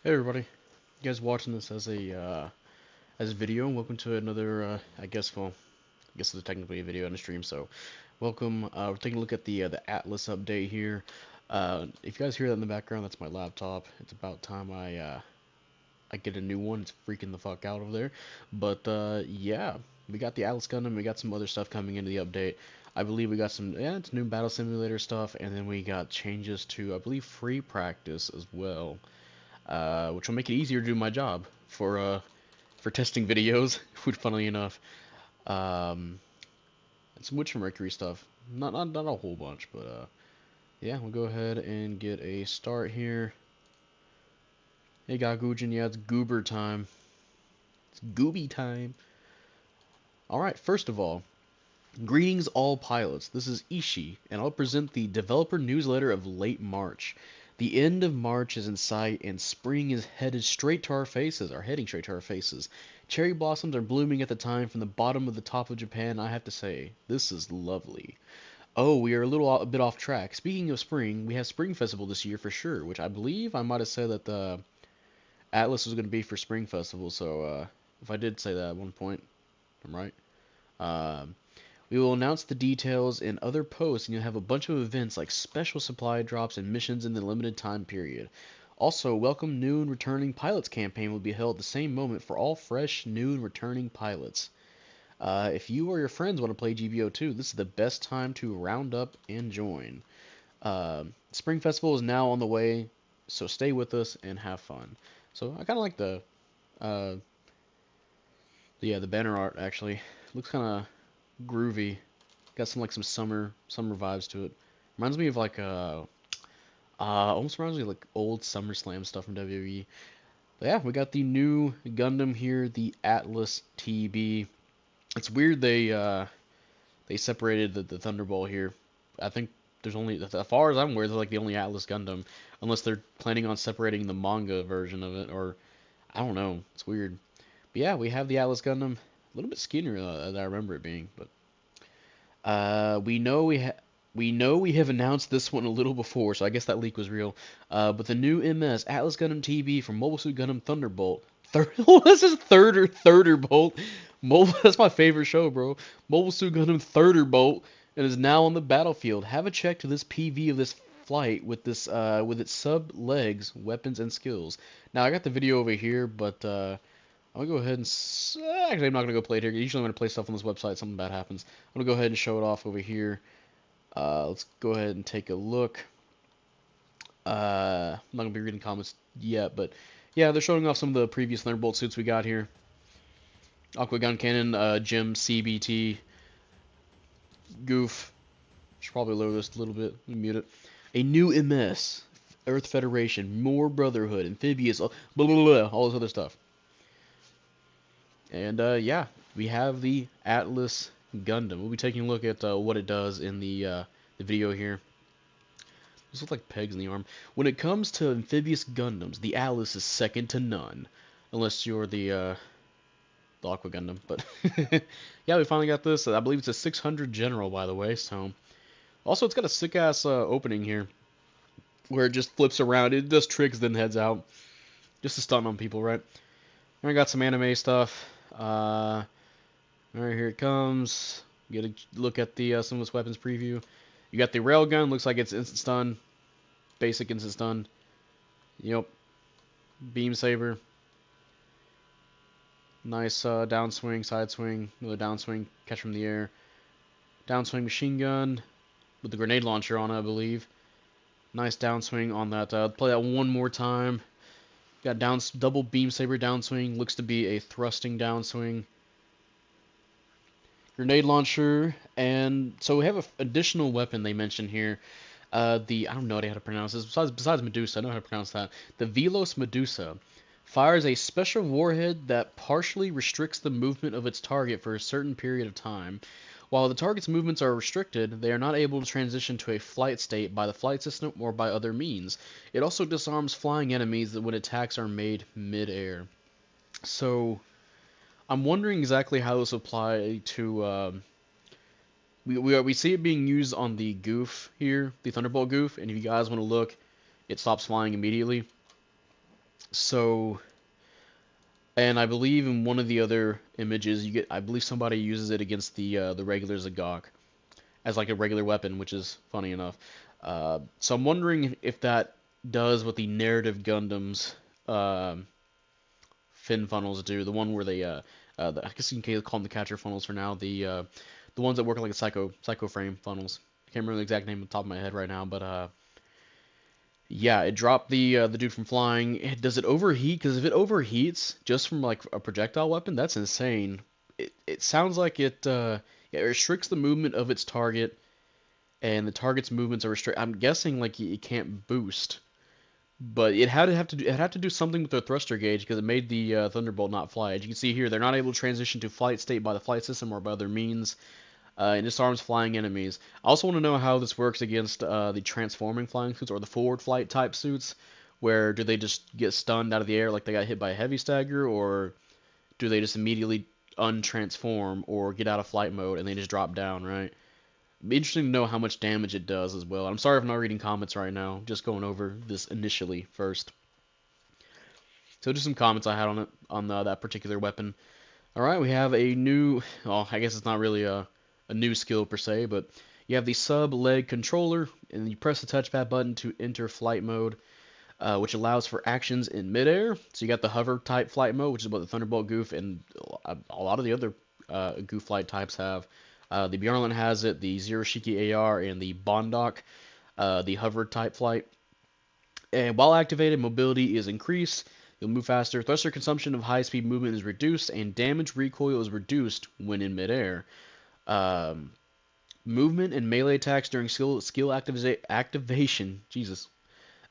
Hey everybody, you guys watching this as a video, and welcome to another I guess it's technically a video and a stream. So, welcome. We're taking a look at the Atlas update here. If you guys hear that in the background, that's my laptop. It's about time I get a new one. It's freaking the fuck out over there. But yeah, we got the Atlas Gundam. We got some other stuff coming into the update. I believe we got it's new battle simulator stuff, and then we got changes to I believe free practice as well, which will make it easier to do my job for testing videos. Funnily enough, um, and some Witcher Mercury stuff. Not a whole bunch, but yeah, we'll go ahead and get a start here. Hey Gagujin, yeah, it's goober time. It's gooby time. All right, first of all, greetings all pilots. This is Ishii, and I'll present the developer newsletter of late March. The end of March is in sight, and spring is headed straight to our faces, are heading straight to our faces. Cherry blossoms are blooming at the time from the bottom of the top of Japan. I have to say, this is lovely. Oh, we are a bit off track. Speaking of spring, we have Spring Festival this year for sure, which I believe I might have said that the Atlas was going to be for Spring Festival. So if I did say that at one point, I'm right. Um, we will announce the details in other posts, and you'll have a bunch of events like special supply drops and missions in the limited time period. Also, welcome new and returning pilots campaign will be held at the same moment for all fresh, new, and returning pilots. If you or your friends want to play GBO2, this is the best time to round up and join. Spring Festival is now on the way, so stay with us and have fun. So I kind of like uh, the banner art actually. Looks kind of groovy. Got some summer vibes to it. Reminds me of almost reminds me of like old SummerSlam stuff from WWE. But yeah, we got the new Gundam here, the Atlas TB. It's weird they separated the Thunderbolt here. I think there's only, as far as I'm aware, they're like the only Atlas Gundam, unless they're planning on separating the manga version of it, or I don't know. It's weird. But yeah, we have the Atlas Gundam, a little bit skinnier than I remember it being, but we know we have announced this one a little before, so I guess that leak was real. But the new MS Atlas Gundam TB from Mobile Suit Gundam Thunderbolt. This is Thunderbolt. That's my favorite show, bro. Mobile Suit Gundam Thunderbolt, and is now on the battlefield. Have a check to this PV of this flight with its sub legs, weapons, and skills. Now I got the video over here, but I'm gonna go ahead and actually I'm not gonna go play it here. Usually when I play stuff on this website, something bad happens. I'm gonna go ahead and show it off over here. Let's go ahead and take a look. I'm not gonna be reading comments yet, but yeah, they're showing off some of the previous Thunderbolt suits we got here. Aqua Gun Cannon, Gem CBT, Goof. Should probably lower this a little bit. Let me mute it. A new MS, Earth Federation, more Brotherhood, Amphibious, blah, blah, blah, all this other stuff. And yeah, we have the Atlas Gundam. We'll be taking a look at what it does in the video here. These look like pegs in the arm. When it comes to amphibious Gundams, the Atlas is second to none. Unless you're the Aqua Gundam. But yeah, we finally got this. I believe it's a 600 General, by the way. So also, it's got a sick-ass opening here. Where it just flips around. It does tricks, then heads out. Just to stun on people, right? And I got some anime stuff. Alright, here it comes. Get a look at the some of this weapons preview. You got the railgun, looks like it's instant stun. Basic instant stun. Yep. Beam saber. Nice downswing, side swing, another downswing, catch from the air. Downswing machine gun with the grenade launcher on it, I believe. Nice downswing on that. Play that one more time. Got double beam saber downswing. Looks to be a thrusting downswing. Grenade launcher, and so we have an additional weapon they mentioned here. I don't know how to pronounce this. Besides Medusa, I know how to pronounce that. The Velos Medusa fires a special warhead that partially restricts the movement of its target for a certain period of time. While the target's movements are restricted, they are not able to transition to a flight state by the flight system or by other means. It also disarms flying enemies when attacks are made mid-air. So I'm wondering exactly how this apply to. We see it being used on the Goof here, the Thunderbolt Goof, and if you guys want to look, it stops flying immediately. So, and I believe in one of the other images, you get, I believe somebody uses it against the regular Zagok as like a regular weapon, which is funny enough. So I'm wondering if that does what the narrative Gundams um fin funnels do. The one where they, I guess you can call them the catcher funnels for now. The ones that work like a psycho frame funnels. I can't remember the exact name on the top of my head right now, but yeah, it dropped the dude from flying. Does it overheat? Because if it overheats just from like a projectile weapon, that's insane. It sounds like it restricts the movement of its target, and the target's movements are restricted. I'm guessing like it can't boost, but it had to do something with the thruster gauge because it made the Thunderbolt not fly. As you can see here, they're not able to transition to flight state by the flight system or by other means. And disarms flying enemies. I also want to know how this works against the transforming flying suits or the forward flight type suits, where do they just get stunned out of the air like they got hit by a heavy stagger, or do they just immediately untransform or get out of flight mode and they just drop down, right? It'd be interesting to know how much damage it does as well. I'm sorry if I'm not reading comments right now, just going over this initially first. So just some comments I had on it, on that particular weapon. Alright, we have a new, well, I guess it's not really a new skill per se, but you have the sub leg controller, and you press the touchpad button to enter flight mode, which allows for actions in midair. So you got the hover type flight mode, which is what the Thunderbolt Goof and a lot of the other Goof flight types have. The Bjornlin has it, the Zero Shiki AR, and the Bondok, the hover type flight. And while activated, mobility is increased. You'll move faster. Thruster consumption of high-speed movement is reduced, and damage recoil is reduced when in midair. Um, Movement and melee attacks during skill activation, Jesus,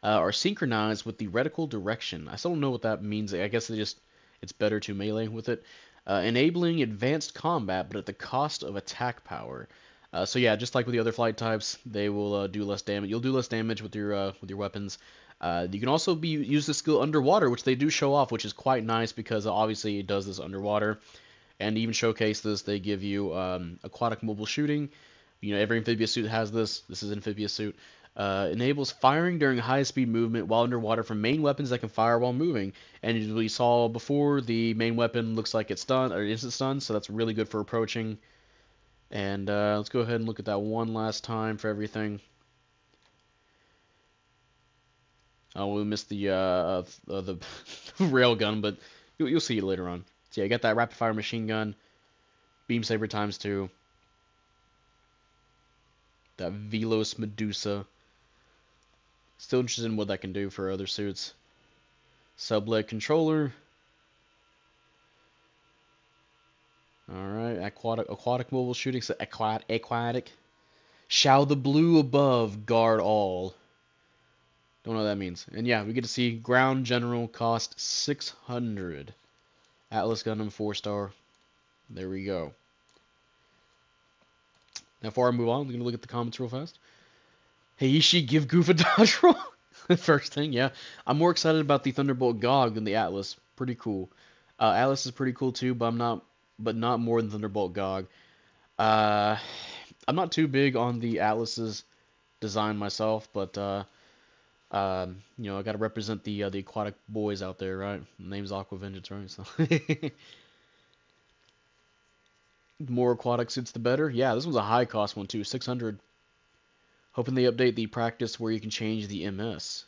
are synchronized with the reticle direction. I still don't know what that means. I guess it's better to melee with it, enabling advanced combat, but at the cost of attack power. So yeah, just like with the other flight types, they will do less damage. You'll do less damage with your weapons. You can also use the skill underwater, which they do show off, which is quite nice because obviously it does this underwater. And even showcase this, they give you aquatic mobile shooting. You know, every amphibious suit has this. This is an amphibious suit. Enables firing during high-speed movement while underwater from main weapons that can fire while moving. And as we saw before, the main weapon looks like it's stunned or instant stun, so that's really good for approaching. And let's go ahead and look at that one last time for everything. Oh, we missed the railgun, but you'll see it later on. So yeah, you got that rapid fire machine gun, beam saber ×2, that Velos Medusa. Still interested in what that can do for other suits. Subleg controller. Alright, aquatic mobile shooting, so aquatic. Shall the blue above guard all? Don't know what that means. And yeah, we get to see ground general cost 600. Atlas Gundam 4-star. There we go. Now, before I move on, I'm going to look at the comments real fast. Hey, Ishii, give Goof a dodge roll. First thing, yeah. I'm more excited about the Thunderbolt GOG than the Atlas. Pretty cool. Atlas is pretty cool too, but not more than Thunderbolt GOG. I'm not too big on the Atlas's design myself, but you know, I got to represent the aquatic boys out there, right? The name's Aqua Vengeance, right? So the more aquatic suits, the better. Yeah, this was a high cost one too, 600. Hoping they update the practice where you can change the MS.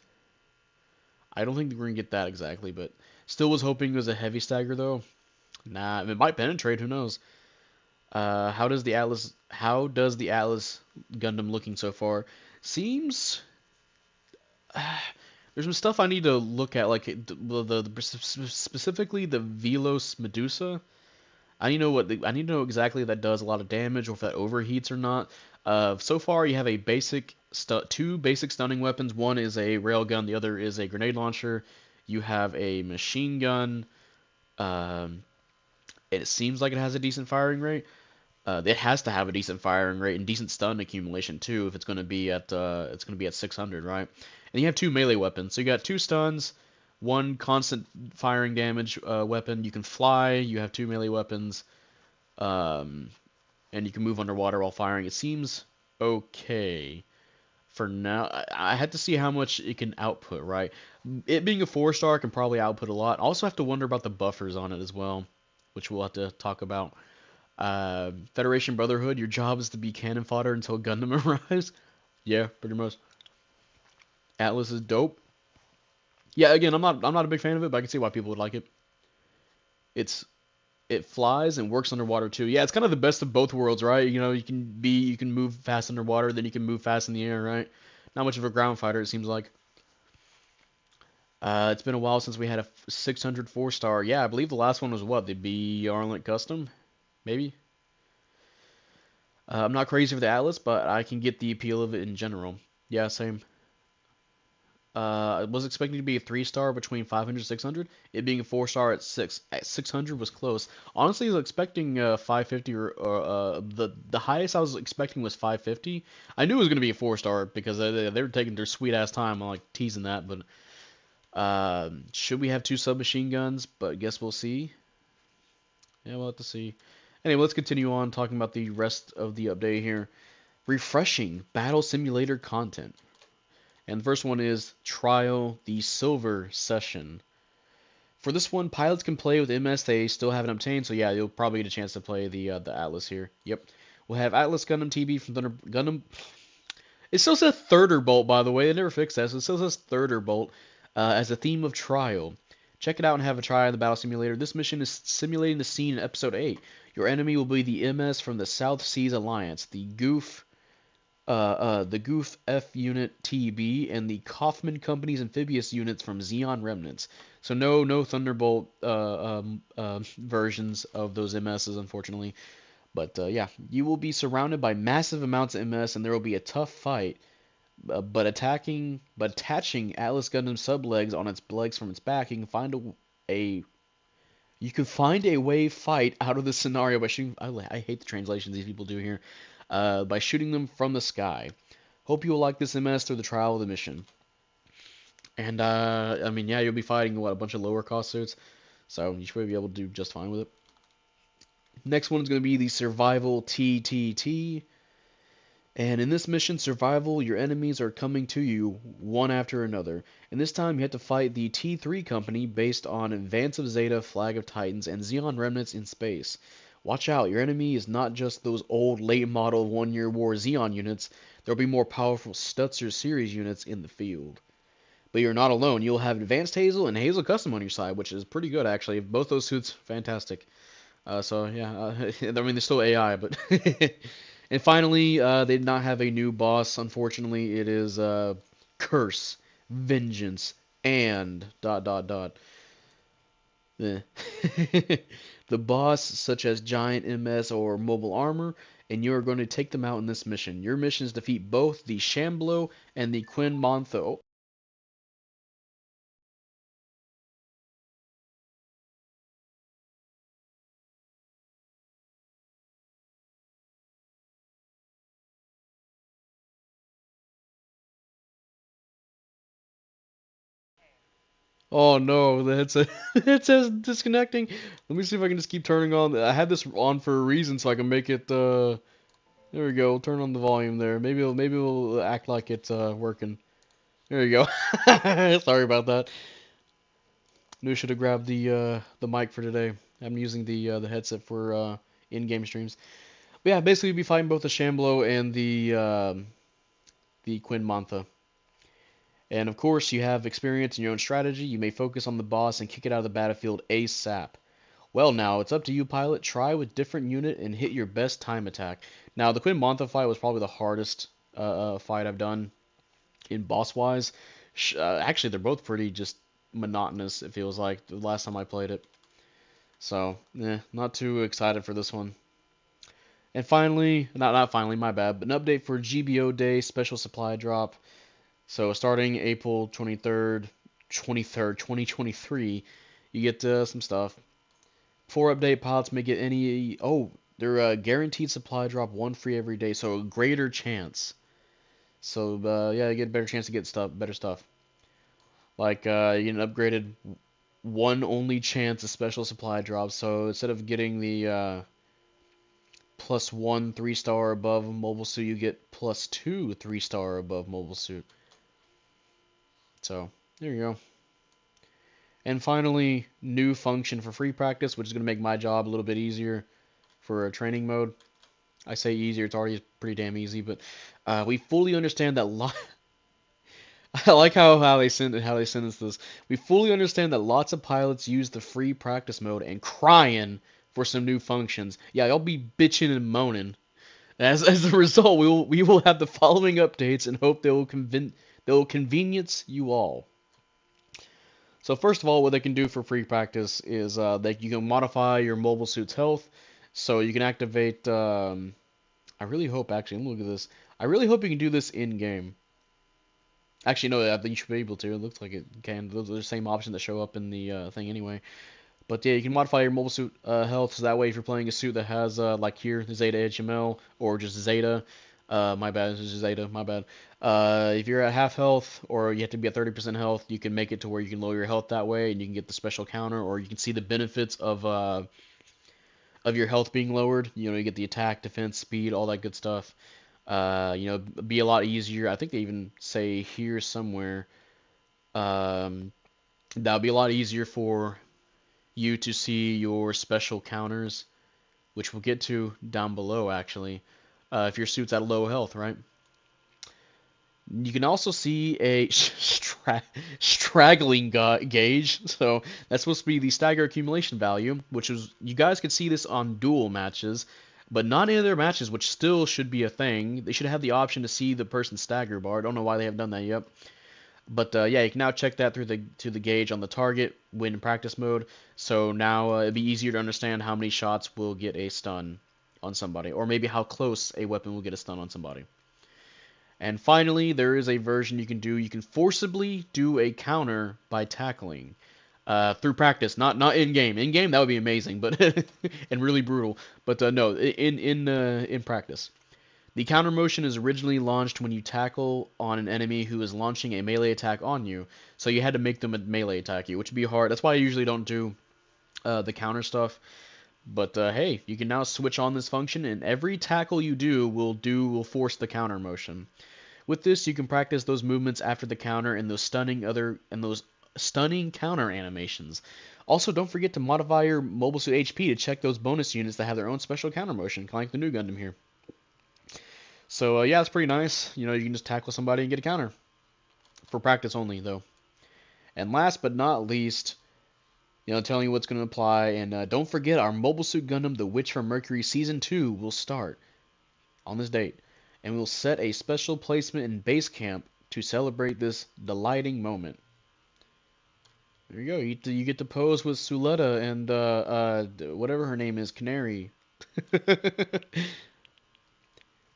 I don't think we're gonna get that exactly, but still was hoping it was a heavy stagger though. Nah, it might penetrate. Who knows? How does the Atlas Gundam looking so far? Seems there's some stuff I need to look at, like specifically the Velos Medusa. I need to know exactly if that does a lot of damage or if that overheats or not. So far, you have a two basic stunning weapons. One is a railgun, the other is a grenade launcher. You have a machine gun. It seems like it has a decent firing rate. It has to have a decent firing rate and decent stun accumulation too, if it's going to be at 600, right? And you have two melee weapons, so you got two stuns, one constant firing damage weapon. You can fly. You have two melee weapons, and you can move underwater while firing. It seems okay. for now. I had to see how much it can output, right? It being a 4-star can probably output a lot. Also have to wonder about the buffers on it as well, which we'll have to talk about. Federation Brotherhood, your job is to be cannon fodder until Gundam arrives. Yeah, pretty much. Atlas is dope. Yeah, again, I'm not a big fan of it, but I can see why people would like it. It's it flies and works underwater too. Yeah, it's kind of the best of both worlds, right? You know, you can move fast underwater, then you can move fast in the air, right? Not much of a ground fighter, it seems like. It's been a while since we had a 600 4-star. Yeah, I believe the last one was what? The B Arlent Custom, maybe. I'm not crazy for the Atlas, but I can get the appeal of it in general. Yeah, same. I was expecting to be a 3-star between 500 and 600. It being a 4-star at 600 was close. Honestly, I was expecting 550 or the highest I was expecting was 550. I knew it was going to be a 4-star because they were taking their sweet ass time on like teasing that. But should we have 2 submachine guns? But guess we'll see. Yeah, we'll have to see. Anyway, let's continue on talking about the rest of the update here. Refreshing battle simulator content. And the first one is Trial the Silver Session. For this one, pilots can play with MS they still haven't obtained, so yeah, you'll probably get a chance to play the Atlas here. Yep. We'll have Atlas Gundam TB from Thunder Gundam. It still says Thunderbolt, by the way. They never fixed that, so it still says Thunderbolt as a theme of Trial. Check it out and have a try on the battle simulator. This mission is simulating the scene in Episode 8. Your enemy will be the MS from the South Seas Alliance, the Goof F Unit TB, and the Kaufman Company's amphibious units from Xeon Remnants. So no Thunderbolt versions of those MSs, unfortunately. But yeah, you will be surrounded by massive amounts of MS, and there will be a tough fight. But attaching Atlas Gundam sublegs on its legs from its back, you can find a way fight out of the scenario by shooting. I hate the translations these people do here. By shooting them from the sky. Hope you will like this MS through the trial of the mission. And I mean, yeah, you'll be fighting a bunch of lower cost suits, so you should be able to do just fine with it. Next one is going to be the Survival TTT. And in this mission, survival, your enemies are coming to you one after another. And this time you have to fight the T3 company based on Advance of Zeta, Flag of Titans, and Xeon Remnants in space. Watch out, your enemy is not just those old late model 1-year war Xeon units, there will be more powerful Stutzer series units in the field. But you're not alone, you'll have Advanced Hazel and Hazel Custom on your side, which is pretty good actually. Both those suits, fantastic. So yeah, I mean they're still AI, but... And finally, they did not have a new boss. Unfortunately, it is Curse, Vengeance, and ... The boss, such as Giant MS or Mobile Armor, and you are going to take them out in this mission. Your mission is to defeat both the Shamblo and the Quinn Montho. Oh no, the headset it says disconnecting. Let me see if I can just keep turning on. I had this on for a reason so I can make it there we go. Turn on the volume there. Maybe it'll act like it's working. There you go. Sorry about that. Knew I should have grabbed the mic for today. I'm using the headset for in-game streams. But yeah, basically you'll be fighting both the Shamblo and the Quinn Mantha. And of course, you have experience in your own strategy. You may focus on the boss and kick it out of the battlefield ASAP. Well, now it's up to you, pilot. Try with different unit and hit your best time attack. Now, the Quinn Mantha fight was probably the hardest fight I've done in boss-wise. Actually, they're both pretty just monotonous, it feels like, the last time I played it. So, not too excited for this one. And finally, not finally, my bad, but an update for GBO Day special supply drop. So starting April 23rd, 2023, you get some stuff. For update, pilots may get any... Oh, they're guaranteed supply drop, 1 free every day, so a greater chance. So, yeah, you get a better chance to get better stuff. Like, you get an upgraded 1 only chance of special supply drops. So instead of getting the +1 3-star above mobile suit, you get +2 3-star above mobile suit. So there you go. And finally, new function for free practice, which is going to make my job a little bit easier for a training mode. I say easier, it's already pretty damn easy, but we fully understand that I like how they sentence this. We fully understand that lots of pilots use the free practice mode and crying for some new functions. Yeah, y'all be bitching and moaning. As a result, we will have the following updates and hope they will convenience you all. So first of all, what they can do for free practice is you can modify your mobile suit's health. So you can activate. I really hope, actually, look at this. I really hope you can do this in game. Actually, no, I think you should be able to. It looks like it can. Those are the same options that show up in the thing anyway. But yeah, you can modify your mobile suit health, so that way if you're playing a suit that has, like here, Zeta HML, or just Zeta, my bad, this is Zeta, my bad. If you're at half health, or you have to be at 30% health, you can make it to where you can lower your health that way, and you can get the special counter, or you can see the benefits of your health being lowered. You know, you get the attack, defense, speed, all that good stuff. You know, be a lot easier. I think they even say here somewhere, that'll be a lot easier for you to see your special counters, which we'll get to down below actually, if your suit's at low health, right? You can also see a straggling gauge, so that's supposed to be the stagger accumulation value, which is, you guys could see this on duel matches, but not in other matches, which still should be a thing. They should have the option to see the person's stagger bar. I don't know why they haven't done that yet. But yeah, you can now check that through the gauge on the target when in practice mode. So now it'd be easier to understand how many shots will get a stun on somebody, or maybe how close a weapon will get a stun on somebody. And finally, there is a version you can do. You can forcibly do a counter by tackling through practice, not in game. In game that would be amazing, but and really brutal. But no, in practice. The counter motion is originally launched when you tackle on an enemy who is launching a melee attack on you, so you had to make them a melee attack you, which would be hard. That's why I usually don't do the counter stuff. But hey, you can now switch on this function, and every tackle you do will force the counter motion. With this, you can practice those movements after the counter and those stunning counter animations. Also, don't forget to modify your mobile suit HP to check those bonus units that have their own special counter motion, kind of like the new Gundam here. So yeah, it's pretty nice. You know, you can just tackle somebody and get a counter. For practice only, though. And last but not least, you know, telling you what's going to apply. And don't forget, our Mobile Suit Gundam, The Witch from Mercury Season 2 will start on this date. And we'll set a special placement in base camp to celebrate this delighting moment. There you go. You get to pose with Suletta and whatever her name is, Canary.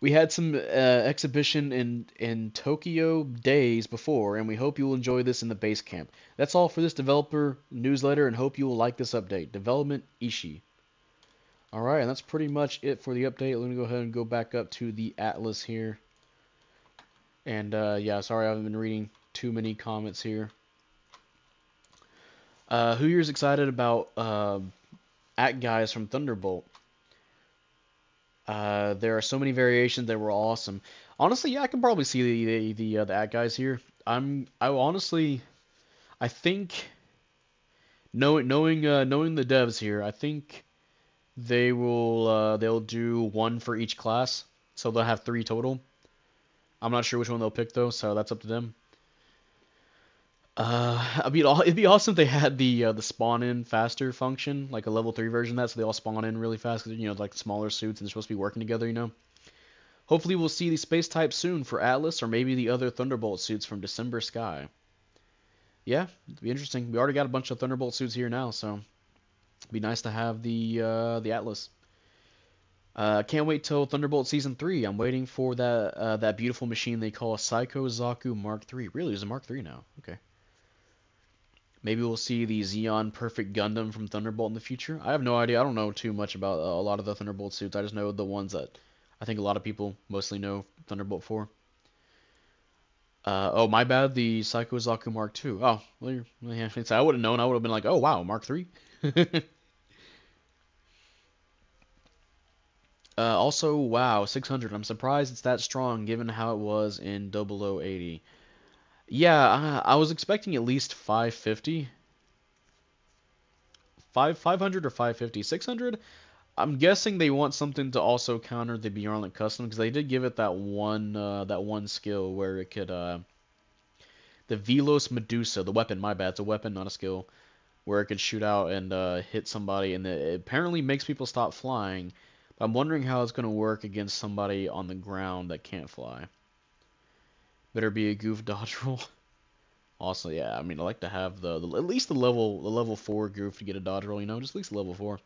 We had some exhibition in Tokyo days before, and we hope you will enjoy this in the base camp. That's all for this developer newsletter, and hope you will like this update. Development Ishii. Alright, and that's pretty much it for the update. Let me go ahead and go back up to the Atlas here. And yeah, sorry I haven't been reading too many comments here. Who here's excited about Act Guys from Thunderbolt? There are so many variations that were awesome. Honestly, yeah, I can probably see the Act Guys here. I think knowing the devs here, I think they'll do one for each class, so they'll have 3 total. I'm not sure which one they'll pick though, so that's up to them. I mean, it'd be awesome if they had the spawn in faster function, like a level 3 version of that, so they all spawn in really fast, because, you know, like smaller suits and they're supposed to be working together, you know. Hopefully we'll see the space type soon for Atlas, or maybe the other Thunderbolt suits from December Sky. Yeah, it'd be interesting. We already got a bunch of Thunderbolt suits here now, so it'd be nice to have the Atlas. Can't wait till Thunderbolt Season 3. I'm waiting for that beautiful machine they call Psycho Zaku Mark III. Really, there's a Mark III now. Okay. Maybe we'll see the Zeon Perfect Gundam from Thunderbolt in the future. I have no idea. I don't know too much about a lot of the Thunderbolt suits. I just know the ones that I think a lot of people mostly know Thunderbolt for. Oh, my bad. The Psycho Zaku Mark II. Oh, well, yeah, I would have known. I would have been like, oh, wow, Mark III. Also, wow, 600. I'm surprised it's that strong given how it was in 0080. Yeah, I was expecting at least 550. 500 or 550. 600? I'm guessing they want something to also counter the Bjornlic custom because they did give it that one skill where it could the Velos Medusa, the weapon, my bad, it's a weapon, not a skill, where it could shoot out and hit somebody, and it apparently makes people stop flying. But I'm wondering how it's going to work against somebody on the ground that can't fly. Better be a goof dodge roll. Also, yeah, I mean, I like to have at least the level 4 goof to get a dodge roll, you know, just at least level 4.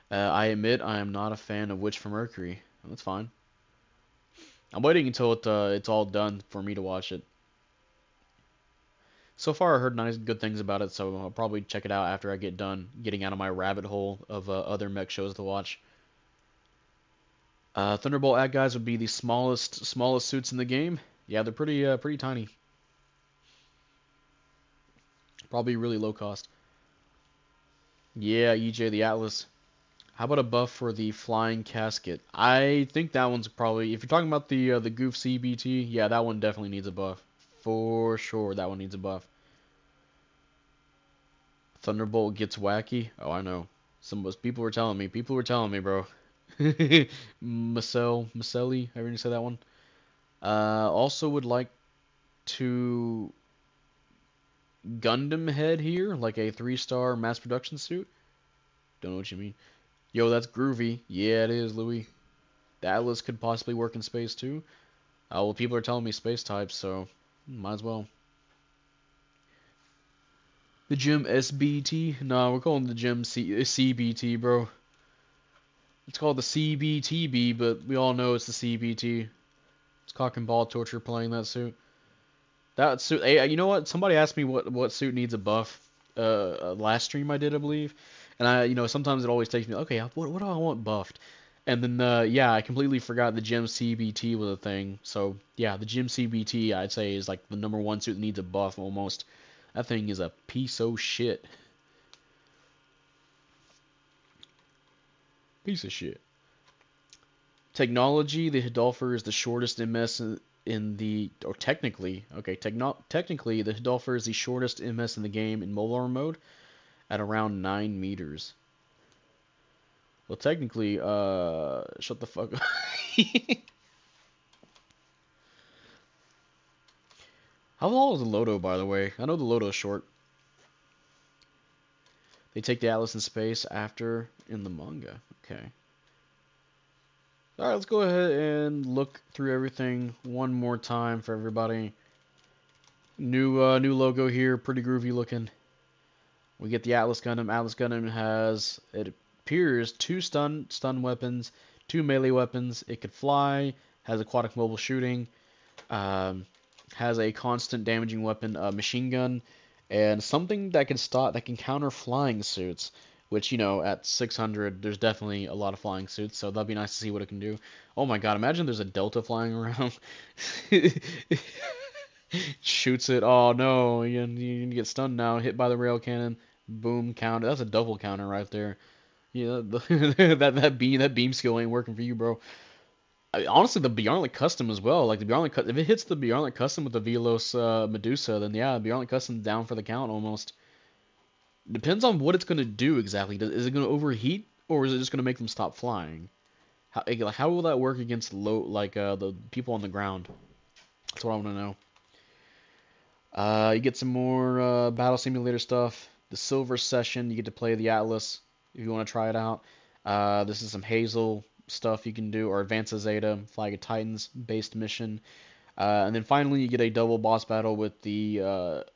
I admit I am not a fan of Witch for Mercury. That's fine. I'm waiting until it's all done for me to watch it. So far, I heard nice, good things about it, so I'll probably check it out after I get done getting out of my rabbit hole of other mech shows to watch. Thunderbolt ad guys would be the smallest suits in the game. Yeah, they're pretty tiny. Probably really low cost. Yeah, EJ the Atlas. How about a buff for the flying casket? I think that one's probably, if you're talking about the Goof CBT, yeah, that one definitely needs a buff. For sure, that one needs a buff. Thunderbolt gets wacky. Oh, I know. People were telling me. People were telling me, bro. Maselli, I already said that one. Also would like to Gundam head here, like a 3-star mass production suit. Don't know what you mean. Yo, that's groovy. Yeah, it is, Louis. The Atlas could possibly work in space too. Well, people are telling me space types, so might as well. The gym SBT? Nah, we're calling the gym CBT, bro. It's called the CBTB, but we all know it's the CBT. It's cock and ball torture playing that suit. That suit. Hey, you know what? Somebody asked me what suit needs a buff. Last stream I did, I believe. And sometimes it always takes me. Okay, what do I want buffed? And then yeah, I completely forgot the gym CBT was a thing. So yeah, the gym CBT I'd say is like the #1 suit that needs a buff almost. That thing is a piece of shit. Piece of shit. Technology, the Hidalfer is the shortest MS in the, or technically, okay, technically the Hidalfer is the shortest MS in the game in mobile mode at around 9 meters. Well, technically, shut the fuck up. How tall is the Loto, by the way? I know the Loto's short. They take the Atlas in space after in the manga. Okay. Alright, let's go ahead and look through everything one more time for everybody. New logo here, pretty groovy looking. We get the Atlas Gundam. Atlas Gundam has, it appears, 2 stun weapons, 2 melee weapons. It could fly, has aquatic mobile shooting, has a constant damaging weapon, machine gun, and something that can counter flying suits. Which, at 600, there's definitely a lot of flying suits, so that'd be nice to see what it can do. Oh my god, imagine there's a Delta flying around. Shoots it. Oh no, you get stunned now. Hit by the rail cannon. Boom, counter. That's a double counter right there. Yeah, that beam skill ain't working for you, bro. Honestly, the Bjornlic custom as well. Like the Bjornlic, if it hits the Bjornlic custom with the Velos Medusa, then yeah, Bjornlic custom down for the count almost. Depends on what it's gonna do exactly. Is it gonna overheat or is it just gonna make them stop flying? How will that work against the people on the ground? That's what I want to know. You get some more battle simulator stuff. The Silver Session, you get to play the Atlas if you want to try it out. This is some Hazel stuff you can do, or Advance Zeta, Flag of Titans based mission. And then finally, you get a double boss battle with the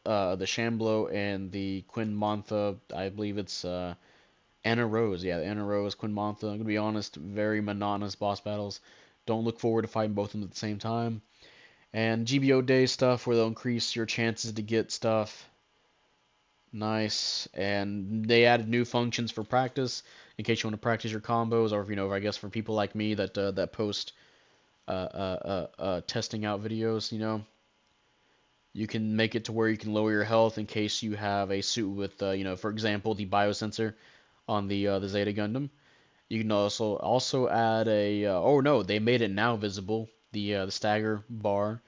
Shamblo and the Quinn Montha. I believe it's Anna Rose. Yeah, the Anna Rose, Quinn Montha. I'm gonna be honest, very monotonous boss battles. Don't look forward to fighting both of them at the same time. And GBO day stuff where they'll increase your chances to get stuff. Nice. And they added new functions for practice in case you want to practice your combos, or if I guess for people like me that post testing out videos, you can make it to where you can lower your health in case you have a suit with for example, the biosensor on the Zeta Gundam. You can also add a oh no, they made it now visible, the stagger bar,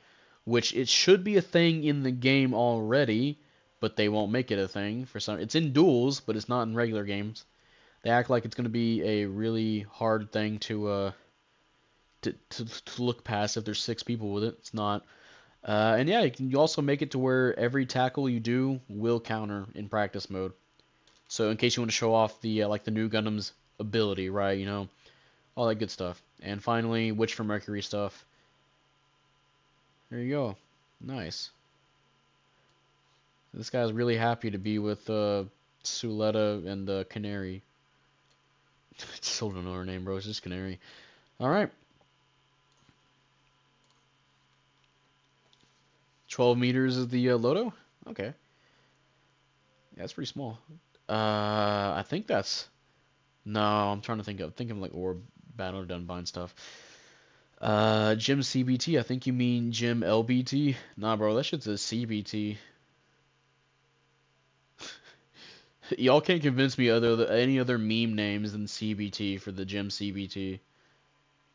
which it should be a thing in the game already, but they won't make it a thing for some. It's in duels, but it's not in regular games. They act like it's going to be a really hard thing to look past if there's 6 people with it. It's not. And yeah, you also make it to where every tackle you do will counter in practice mode. So in case you want to show off the like the new Gundam's ability, right? You know, all that good stuff. And finally, Witch for Mercury stuff. There you go. Nice. This guy's really happy to be with Suletta and Canary. Still don't know her name, bro. It's just Canary. All right. 12 meters is the Loto? Okay. Yeah, that's pretty small. I think that's... No, I'm trying to think of... Think of like Orb, Battle, Dunbine stuff. Gym CBT, I think you mean Gym LBT. Nah, bro, that shit's a CBT. Y'all can't convince me any other meme names than CBT for the Gym CBT.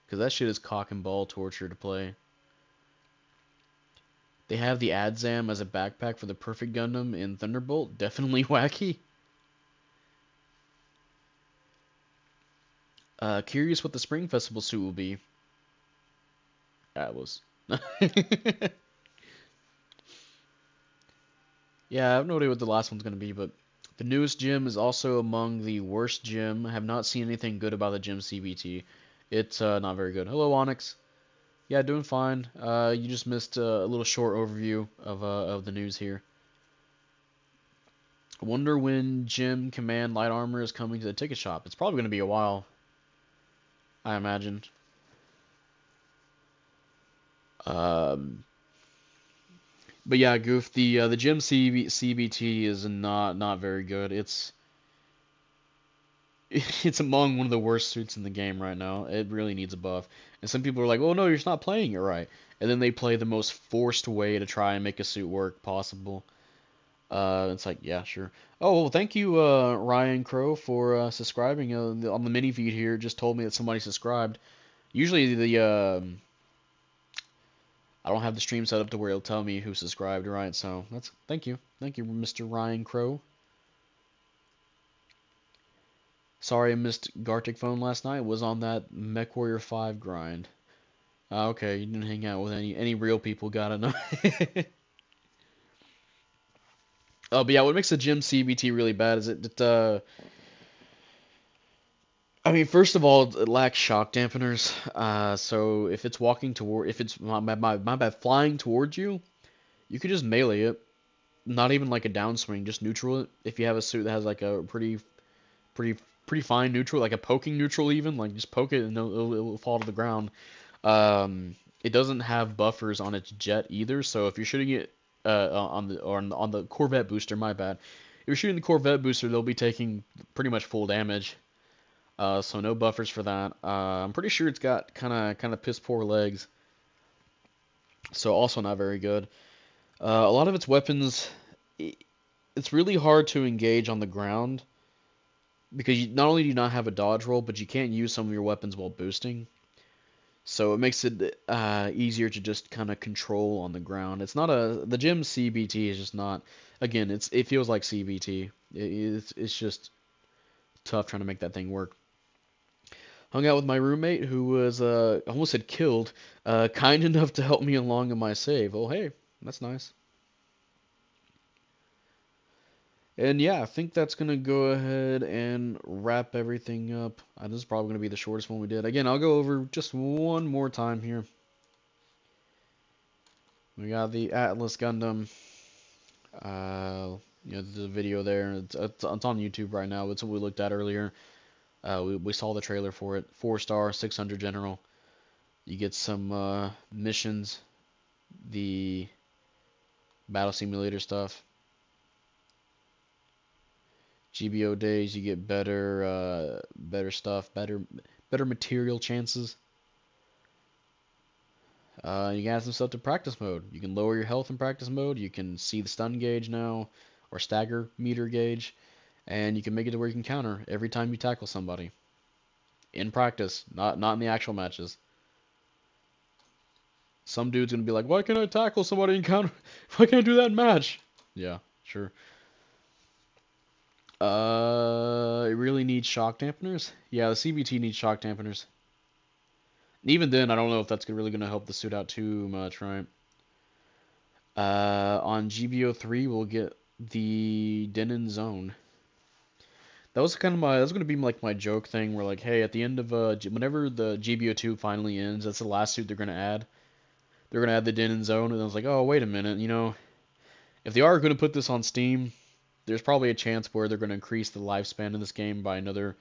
Because that shit is cock and ball torture to play. They have the Adzam as a backpack for the Perfect Gundam in Thunderbolt. Definitely wacky. Curious what the Spring Festival suit will be. Atlas. Yeah, I have no idea what the last one's going to be, but the newest gym is also among the worst gym. I have not seen anything good about the gym CBT. It's not very good. Hello, Onyx. Yeah, doing fine. You just missed a little short overview of the news here. I wonder when Gym Command Light Armor is coming to the ticket shop. It's probably going to be a while, I imagine. But yeah, Goof, the Gym CBT is not very good. It's among one of the worst suits in the game right now. It really needs a buff. And some people are like, "Oh no, you're just not playing it right." And then they play the most forced way to try and make a suit work possible. It's like, yeah, sure. Oh, well, thank you, Ryan Crow, for subscribing on the mini feed here. Just told me that somebody subscribed. Usually I don't have the stream set up to where it'll tell me who subscribed, right? So thank you, Mr. Ryan Crow. Sorry I missed Gartic Phone last night. Was on that MechWarrior 5 grind. Okay, you didn't hang out with any real people. Gotta know. But yeah, what makes the gym CBT really bad is I mean, first of all, it lacks shock dampeners. So if it's if it's my bad, flying towards you, you could just melee it. Not even like a downswing, just neutral it. If you have a suit that has like a pretty, pretty fine neutral, like a poking neutral even, like just poke it and it'll fall to the ground. It doesn't have buffers on its jet either, so if you're shooting it on the Corvette booster, my bad. If you're shooting the Corvette booster, they'll be taking pretty much full damage. So no buffers for that. I'm pretty sure it's got kind of piss poor legs, so also not very good. A lot of its weapons, it's really hard to engage on the ground because not only do you not have a dodge roll, but you can't use some of your weapons while boosting. So it makes it easier to just kind of control on the ground. It's not the gym CBT is just not. Again, it feels like CBT. It's just tough trying to make that thing work. Hung out with my roommate who was almost had killed, kind enough to help me along in my save. Oh hey, that's nice. And yeah, I think that's gonna go ahead and wrap everything up. This is probably gonna be the shortest one we did. Again, I'll go over just one more time here. We got the Atlas Gundam. The video there. It's on YouTube right now. It's what we looked at earlier. We saw the trailer for it. 4-star, 600 general. You get some missions, the battle simulator stuff. GBO days, you get better stuff, better material chances. You can add some stuff to practice mode. You can lower your health in practice mode. You can see the stun gauge now, or stagger meter gauge, and you can make it to where you can counter every time you tackle somebody. in practice, not in the actual matches. Some dude's gonna be like, why can't I tackle somebody in counter? Why can't I do that in match? Yeah, sure. It really needs shock dampeners. Yeah, the CBT needs shock dampeners. Even then, I don't know if that's really gonna help the suit out too much, right? On GBO3, we'll get the Denon Zone. That was kind of that's gonna be like my joke thing, where like, hey, at the end of whenever the GBO2 finally ends, that's the last suit they're gonna add. They're gonna add the Denon Zone, and I was like, oh, wait a minute, if they are gonna put this on Steam, there's probably a chance where they're gonna increase the lifespan of this game by another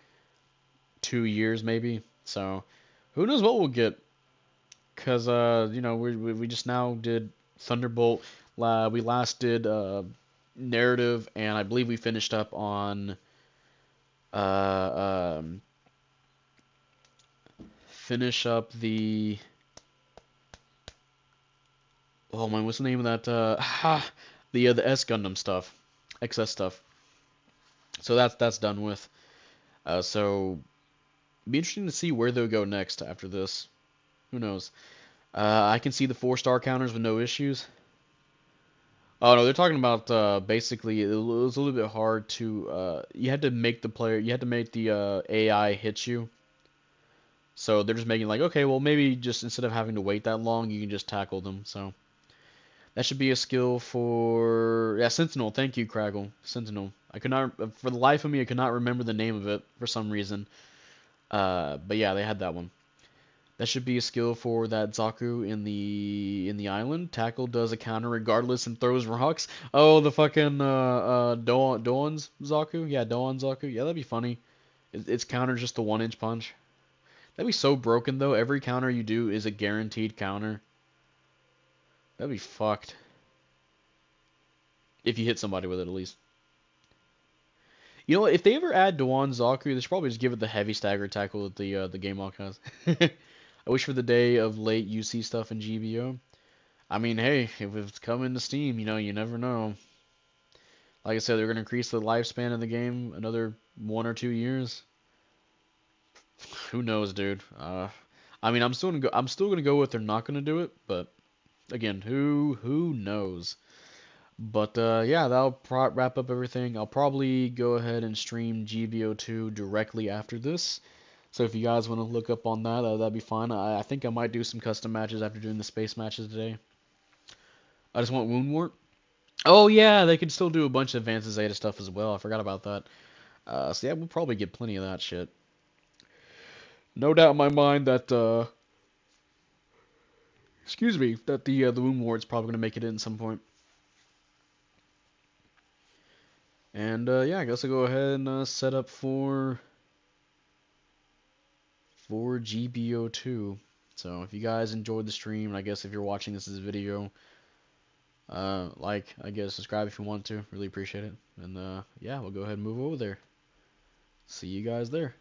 2 years, maybe. So, who knows what we'll get? Cause we just now did Thunderbolt. We last did narrative, and I believe we finished up on um, finish up the oh man, what's the name of that? The S Gundam stuff, XS stuff. So that's done with. So be interesting to see where they'll go next after this. Who knows? I can see the 4-star counters with no issues. Oh no, they're talking about basically it was a little bit hard to you had to make the AI hit you. So they're just making like, okay, well maybe just instead of having to wait that long, you can just tackle them. So that should be a skill for yeah, Sentinel. Thank you, Craggle. Sentinel. I could not for the life of me I could not remember the name of it for some reason. But yeah, they had that one. That should be a skill for that Zaku in the island. Tackle does a counter regardless and throws rocks. Oh, the fucking Doan's Zaku. Yeah, Doan Zaku. Yeah, that'd be funny. Its counter just the 1-inch punch. That'd be so broken though. Every counter you do is a guaranteed counter. That'd be fucked. If you hit somebody with it at least. You know what? If they ever add Doan Zaku, they should probably just give it the heavy stagger tackle that the game lock has. I wish for the day of late UC stuff in GBO. I mean, hey, if it's coming to Steam, you never know. Like I said, they're gonna increase the lifespan of the game another 1 or 2 years. Who knows, dude? I mean, I'm still gonna go with they're not gonna do it, but again, who knows? But yeah, that'll wrap up everything. I'll probably go ahead and stream GBO2 directly after this. So if you guys want to look up on that, that'd be fine. I think I might do some custom matches after doing the space matches today. I just want Wound Wart. Oh yeah, they can still do a bunch of Advanced Zeta stuff as well. I forgot about that. So yeah, we'll probably get plenty of that shit. No doubt in my mind that excuse me, that the Wound Ward's probably gonna make it in some point. And yeah, I guess I'll go ahead and set up for GBO2. So if you guys enjoyed the stream, and I guess if you're watching this as a video, like, I guess, subscribe if you want to. Really appreciate it. And yeah, we'll go ahead and move over there. See you guys there.